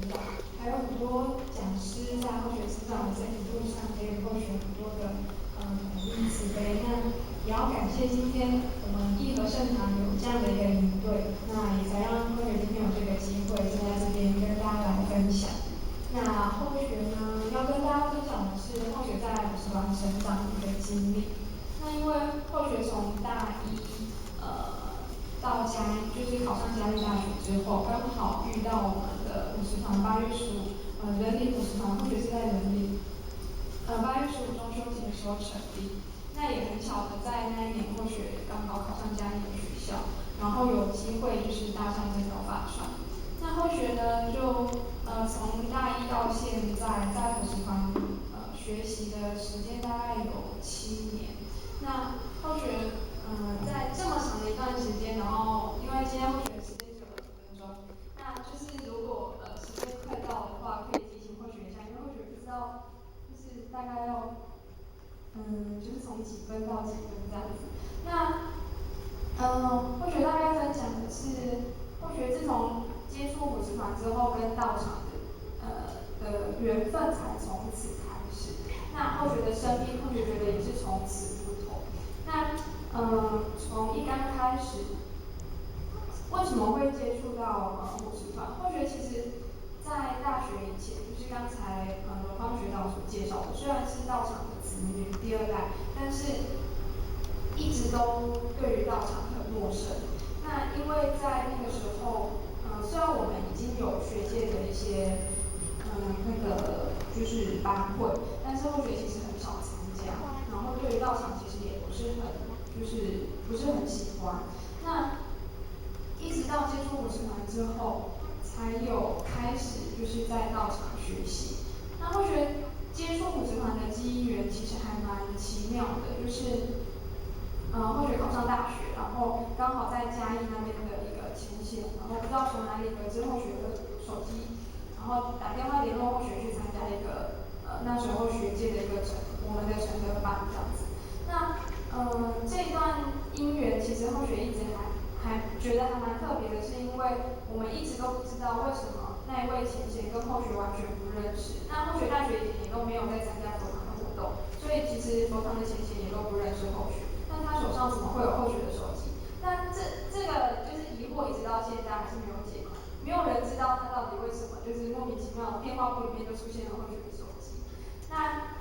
导，还有很多讲师在后学指导的这一路上给予后学很多的鼓励慈悲。那也要感谢今天我们义和圣堂有这样的一个营队，那也才让后学今天有这个机会站在这边跟大家来分享。那后学呢，要跟大家分享的是后学在补习班成长的一个经历。那因为后学从大一到就是考上嘉义大学之后，刚好遇到我们的补习团8月15人理补习团，后学是在人理8月15中秋节的时候成立。那也很巧的，在那一年后学刚好考上嘉义的学校，然后有机会就是搭上这条法船。那后学呢，就从大一到现在，在补习团学习的时间大概有7年。那后学在这么长的一段时间，然后因为今天后学的时间只有20分钟，那就是如果时间快到的话，可以提醒后学一下，因为后学不知道就是大概要就是从几分到几分这样子。那后学大概分享的是后学自从接触补习团之后，跟道场的缘分才从此开始。那后学的生命，后学觉得也是从此不同。那从一刚开始，为什么会接触到补习团？后学其实，在大学以前，就是刚才罗芳学长所介绍的，虽然是道场的子女第2代，但是一直都对于道场很陌生。那因为在那个时候，虽然我们已经有学界的一些就是班会，但是后学其实很少参加，然后对于道场其实也不是很喜欢。那一直到接触补习团之后，才有开始就是在道场学习。那后学接触补习团的机缘其实还蛮奇妙的，就是后学考上大学，然后刚好在嘉义那边的一个前线，然后不知道从哪里得知后学的手机，然后打电话联络后学去参加一个那时候学界的一个我们的成德班这样子。那这一段姻缘其实后学一直还觉得还蛮特别的，是因为我们一直都不知道为什么那一位前贤跟后学完全不认识。那后学大学以前也都没有在参加佛堂的活动，所以其实佛堂的前贤也都不认识后学。那他手上怎么会有后学的手机？那这个就是疑惑，一直到现在还是没有解，没有人知道他到底为什么就是莫名其妙电话簿里面就出现了后学的手机。那